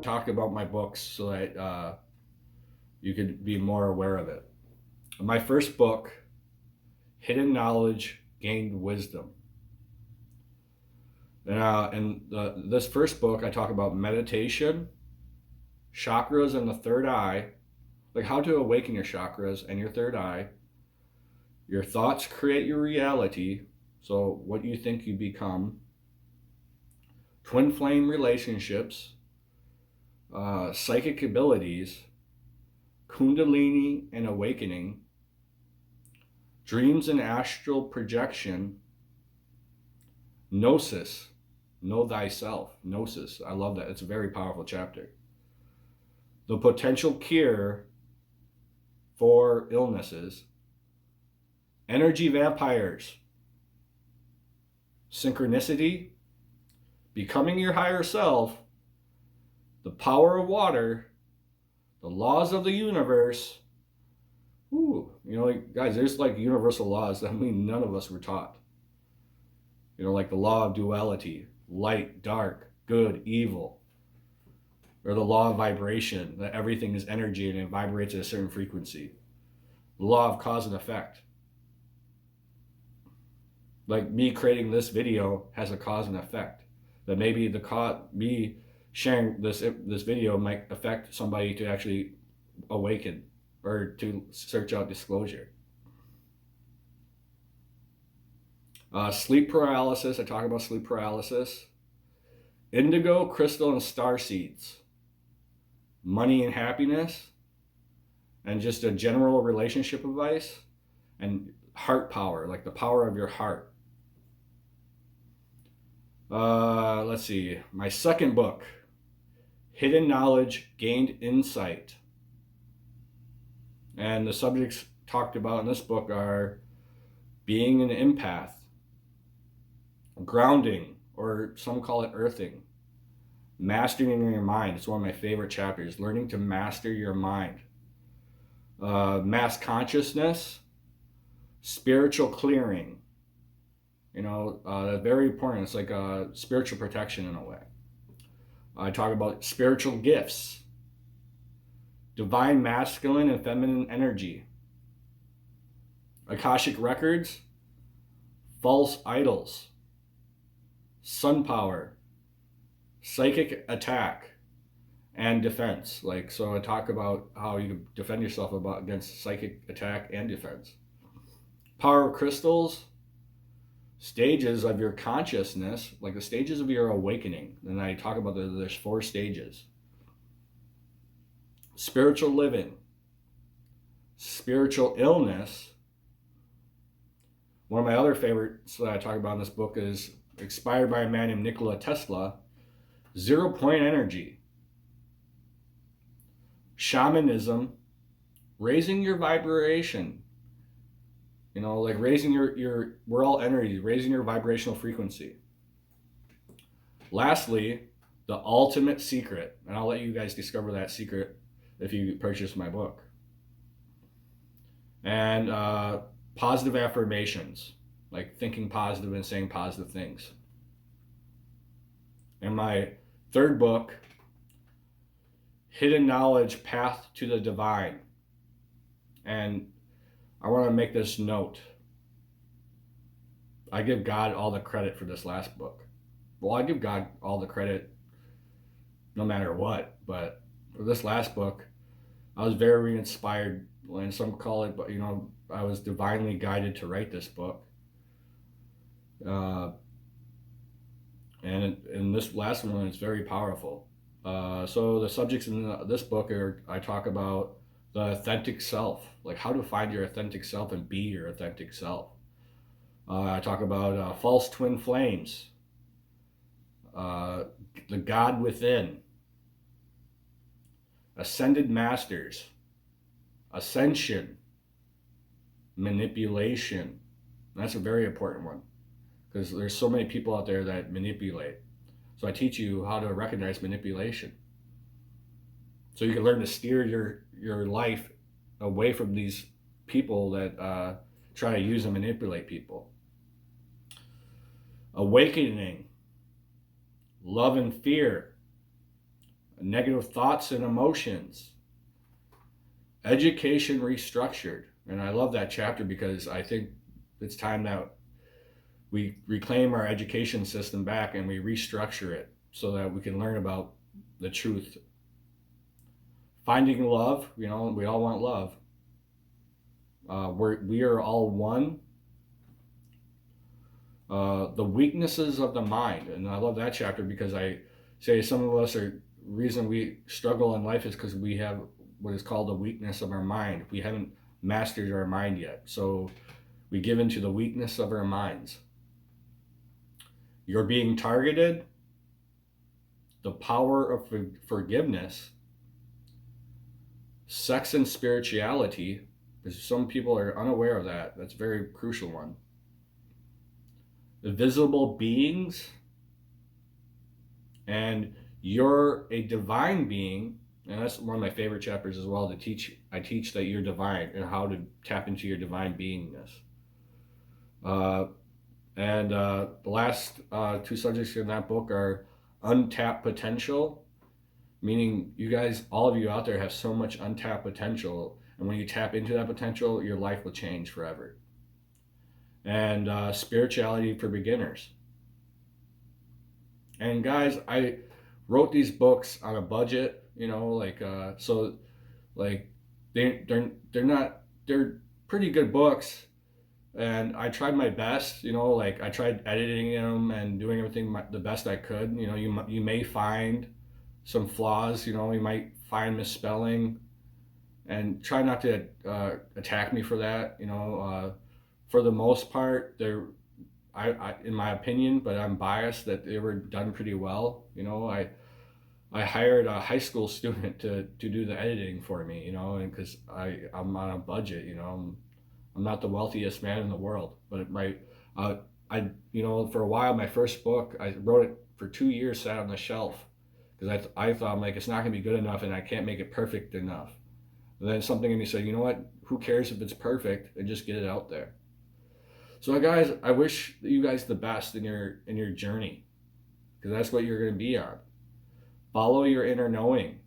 talk about my books so that you could be more aware of it. My first book, Hidden Knowledge, Gained Wisdom. In this first book, I talk about meditation, chakras and the third eye, like how to awaken your chakras and your third eye. Your thoughts create your reality, so what you think you become. Twin flame relationships, psychic abilities, Kundalini and awakening, dreams and astral projection, gnosis, know thyself, gnosis. I love that. It's a very powerful chapter. The potential cure for illnesses, energy vampires, synchronicity, becoming your higher self, the power of water, the laws of the universe. Ooh, guys, there's like universal laws that none of us were taught. Like the law of duality, light, dark, good, evil. Or the law of vibration, that everything is energy and it vibrates at a certain frequency. The law of cause and effect. Like me creating this video has a cause and effect. That maybe me sharing this video might affect somebody to actually awaken or to search out disclosure. Sleep paralysis, I talk about sleep paralysis. Indigo, crystal, and star seeds. Money and happiness. And just a general relationship advice. And heart power, like the power of your heart. Let's see. My second book, Hidden Knowledge, Gained Insight. And the subjects talked about in this book are being an empath, grounding, or some call it earthing, mastering your mind. It's one of my favorite chapters, learning to master your mind. Mass consciousness, spiritual clearing. Very important. It's like spiritual protection in a way. I talk about spiritual gifts, divine masculine and feminine energy, Akashic records, false idols, sun power, psychic attack, and defense. So I talk about how you can defend yourself against psychic attack and defense. Power of crystals, stages of your consciousness, like the stages of your awakening. And I talk about there's 4 stages. Spiritual living, spiritual illness. One of my other favorites that I talk about in this book is inspired by a man named Nikola Tesla, 0 point energy. Shamanism, raising your vibration. Like raising we're all energy, raising your vibrational frequency. Lastly, the ultimate secret, and I'll let you guys discover that secret if you purchase my book. And positive affirmations, like thinking positive and saying positive things. And my third book, Hidden Knowledge, Path to the Divine. And I want to make this note. I give God all the credit for this last book. Well, I give God all the credit no matter what, but for this last book, I was very inspired, and some call it, but I was divinely guided to write this book. And in this last one, it's very powerful. So the subjects in this book I talk about the authentic self, like how to find your authentic self and be your authentic self. I talk about false twin flames, the God within, ascended masters, ascension, manipulation. And that's a very important one because there's so many people out there that manipulate. So I teach you how to recognize manipulation, so you can learn to steer your life away from these people that try to use and manipulate people. Awakening, love and fear, negative thoughts and emotions, education restructured. And I love that chapter because I think it's time that we reclaim our education system back and we restructure it so that we can learn about the truth. Finding love, we all want love. We are all one. The weaknesses of the mind, and I love that chapter because I say some of us are reason we struggle in life is because we have what is called the weakness of our mind. We haven't mastered our mind yet, so we give into the weakness of our minds. You're being targeted. The power of forgiveness. Sex and spirituality, because some people are unaware of that. That's a very crucial one. Invisible beings, and you're a divine being, and that's one of my favorite chapters as well. I teach that you're divine and how to tap into your divine beingness. The last two subjects in that book are untapped potential, meaning you guys, all of you out there, have so much untapped potential, and when you tap into that potential, your life will change forever. And spirituality for beginners. And guys, I wrote these books on a budget, they're pretty good books, and I tried my best, I tried editing them and doing everything the best I could. You may find some flaws, you might find misspelling, and try not to attack me for that. For the most part, I in my opinion, but I'm biased, that they were done pretty well. I hired a high school student to do the editing for me, and because I'm on a budget, I'm not the wealthiest man in the world, but for a while, my first book, I wrote it for 2 years, sat on the shelf, because I thought, I'm like, it's not gonna be good enough, and I can't make it perfect enough. And then something in me said, you know what? Who cares if it's perfect? And just get it out there. So guys, I wish you guys the best in your journey, because that's what you're going to be on. Follow your inner knowing.